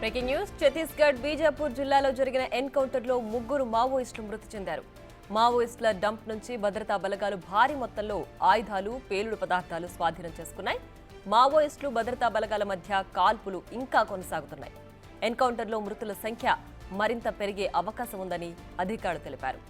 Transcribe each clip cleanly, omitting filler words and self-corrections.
Breaking news Chhattisgarh Bijapur జిల్లాలో జరిగిన ఎన్కౌంటర్లో ముగ్గురు మావోయిస్టులు మృతి చెందారు. మావోయిస్టుల డంప్ నుంచి భద్రతా బలగాలు భారీ మొత్తంలో ఆయుధాలు, పేలుడు పదార్థాలు స్వాధీనం చేసుకున్నాయి. మావోయిస్టులు భద్రతా బలగాల మధ్య కాల్పులు ఇంకా కొనసాగుతున్నాయి. ఎన్కౌంటర్లో మృతుల సంఖ్య మరింత పెరిగే అవకాశం ఉందని అధికారులు తెలిపారు.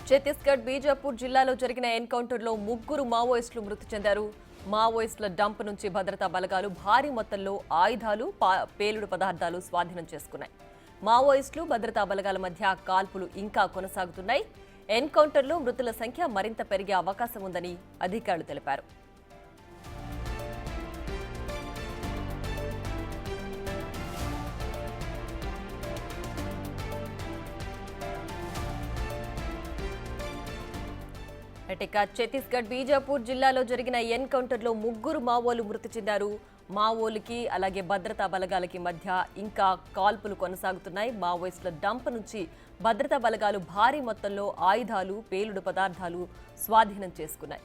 ఛత్తీస్గఢ్ బీజాపూర్ జిల్లాలో జరిగిన ఎన్కౌంటర్లో ముగ్గురు మావోయిస్టులు మృతి చెందారు. మావోయిస్టుల డంప్ నుంచి భద్రతా బలగాలు భారీ మొత్తంలో ఆయుధాలు, పేలుడు పదార్థాలు స్వాధీనం చేసుకున్నాయి. మావోయిస్టులు భద్రతా బలగాల మధ్య కాల్పులు ఇంకా కొనసాగుతున్నాయి. ఎన్కౌంటర్లో మృతుల సంఖ్య మరింత పెరిగే అవకాశం ఉందని అధికారులు తెలిపారు. ఇక ఛత్తీస్గఢ్ బీజాపూర్ జిల్లాలో జరిగిన ఎన్కౌంటర్లో ముగ్గురు మావోలు మృతి చెందారు. మావోలకి అలాగే భద్రతా బలగాలకి మధ్య ఇంకా కాల్పులు కొనసాగుతున్నాయి. మావోయిస్టుల డంప్ నుంచి భద్రతా బలగాలు భారీ మొత్తంలో ఆయుధాలు, పేలుడు పదార్థాలు స్వాధీనం చేసుకున్నాయి.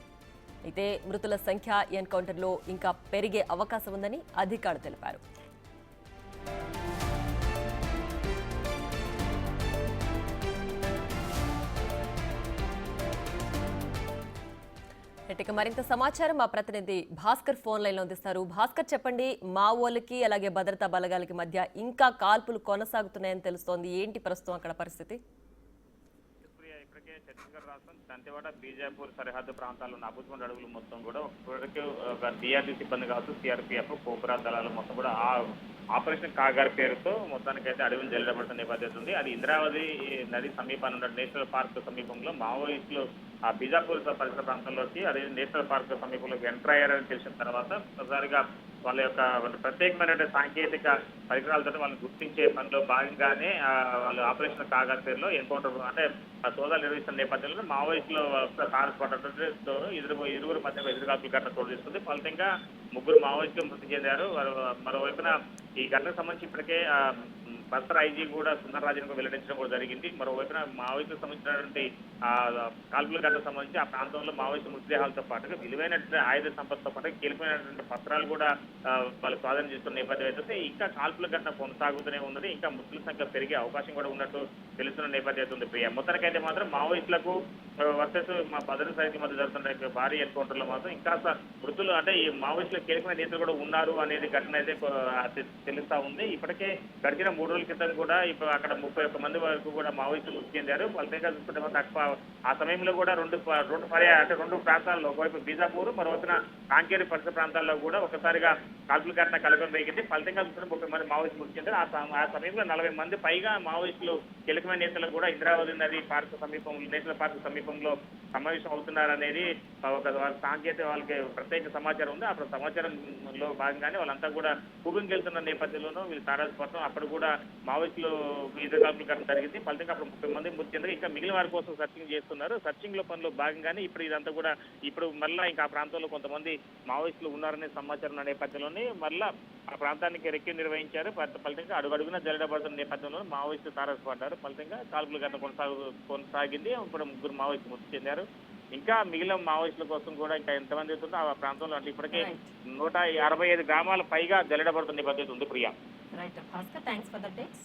అయితే మృతుల సంఖ్య ఎన్కౌంటర్లో ఇంకా పెరిగే అవకాశం ఉందని అధికారులు తెలిపారు. ఇక మరింత సమాచారం మా ప్రతినిధి భాస్కర్ ఫోన్ లైన్ లో అందిస్తారు. భాస్కర్, చెప్పండి, మావోలకి అలాగే భద్రతా బలగాలకి మధ్య ఇంకా కాల్పులు కొనసాగుతున్నాయని తెలుస్తోంది. ఏంటి ప్రస్తుతం అక్కడ పరిస్థితి? ఇప్పటికే ఛత్తీస్గఢ్ రాష్ట్రం దంతెవాడ, బీజాపూర్ సరిహద్దు ప్రాంతాల్లో ఉన్న అబుజ్మండ్ అడుగులు మొత్తం కూడా ఇప్పటికే సిఆర్డీ సిబ్బంది కావచ్చు, సిఆర్పీఎఫ్, కోబ్రా దళాలు మొత్తం కూడా ఆపరేషన్ కాగార్ పేరుతో మొత్తానికైతే అడవిని జల్లబడుతున్న నేపథ్యం ఉంది. అది ఇంద్రావతి నది సమీపాన్ని ఉన్న నేషనల్ పార్క్ సమీపంలో మావోయిస్టులు ఆ బీజాపూర్ పరిసర ప్రాంతంలోకి, అదే నేషనల్ పార్క్ సమీపంలోకి ఎంటర్ అయ్యారని తెలిసిన తర్వాత ఒకసారిగా వాళ్ళ యొక్క ప్రత్యేకమైన సాంకేతిక పరికరాలతో వాళ్ళని గుర్తించే పనిలో భాగంగానే వాళ్ళు ఆపరేషన్ కాగార్ పేరులో ఎన్కౌంటర్ అంటే సోదాలు నిర్వహిస్తున్న నేపథ్యంలో మావోయిస్టులు పడటంతో ఇరువురు మధ్య ఎదురుగాకులు ఘటన చోటు తీసుకుంది. ఫలితంగా ముగ్గురు మావోయిస్టులు మృతి చెందారు. మరోవైపున ఈ ఘటనకు సంబంధించి ఇప్పటికే బస్తర్ ఐజీ కూడా సుందరరాజన్ వెల్లడించడం కూడా జరిగింది. మరోవైపున మావోయిస్టులకు సంబంధించినటువంటి కాల్పుల ఘటనకు సంబంధించి ఆ ప్రాంతంలో మావోయిస్టు మృతదేహాలతో పాటుగా విలువైనటువంటి ఆయుధ సంపదతో పాటు కీలకమైనటువంటి పత్రాలు కూడా వాళ్ళు స్వాధీనం చేస్తున్న నేపథ్యం అయితే ఇంకా కాల్పుల ఘటన కొనసాగుతూనే ఉన్నది. ఇంకా మృతుల సంఖ్య పెరిగే అవకాశం కూడా ఉన్నట్టు తెలుస్తున్న నేపథ్యం ఉంది. ప్రియ మొత్తానికైతే మాత్రం మావోయిస్టులకు వర్సెస్ మా భద్రతా సైనికుల మధ్య జరుగుతున్న భారీ ఎన్కౌంటర్లో మాత్రం ఇంకా మృతులు అంటే ఈ మావోయిస్టుల కీలకమైన నేతలు కూడా ఉన్నారు అనేది ఘటన అయితే తెలుస్తా ఉంది. ఇప్పటికే గడిచిన 3 రోజుల క్రితం కూడా ఇప్పుడు అక్కడ 31 మంది వరకు కూడా మావోయిస్టులు మృతి చెందారు. ఫలితంగా చూసుకుంటే మాత్రం ఆ సమయంలో కూడా రెండు ప్రాంతాల్లో, ఒకవైపు బీజాపూర్, మరోవైపున కాంకేరు పరిసర ప్రాంతాల్లో కూడా ఒకసారిగా కాల్పుల ఘటన కలగడం జరిగింది. ఫలితంగా చూసుకుంటే 30 మంది మావోయిస్టులు మృతి చెందారు. ఆ సమయంలో 40 మంది పైగా మావోయిస్టులు కీలకమైన నేతలు కూడా ఇంద్రావతి నది పార్క్ సమీపంలో, నేషనల్ పార్క్ సమీపంలో సమావేశం అవుతున్నారనేది ఒక సాంకేతిక వాళ్ళకి ప్రత్యేక సమాచారం ఉంది. ఆ సమాచారంలో భాగంగానే వాళ్ళంతా కూడా కూబింగ్ వెళ్తున్న నేపథ్యంలోనూ వీళ్ళు తారాజపట్నం అప్పుడు కూడా మావోయిస్టులు ఎదురుకాల్పులు కట్టడం జరిగింది. ఫలితంగా అప్పుడు 30 మంది మృతి చెందారు. ఇంకా మిగిలిన వారి కోసం సర్చింగ్ చేస్తున్నారు. సర్చింగ్ లో పనిలో భాగంగానే ఇదంతా కూడా మళ్ళా ఇంకా ఆ ప్రాంతంలో కొంతమంది మావోయిస్టులు ఉన్నారనే సమాచారం ఉన్న నేపథ్యంలోనే మళ్ళా ఆ ప్రాంతానికి రెక్కి నిర్వహించారు. ఫలితంగా అడుగడుగున జల్లబడుతున్న నేపథ్యంలో మావోయిస్టులు తారసపడ్డారు. ఫలితంగా కాల్పుల ఘటన కొనసాగింది. ఇప్పుడు ముగ్గురు మావోయిస్టులు మృతి చెందారు. ఇంకా మిగిలిన మావోయిస్టుల కోసం కూడా ఇంకా ఎంతమంది అవుతుందో ఆ ప్రాంతంలో అంటే ఇప్పటికే 165 గ్రామాల పైగా జల్లడబడుతున్న నేపథ్యం ఉంది. Priya. Right Bhaskar, thanks for the tips.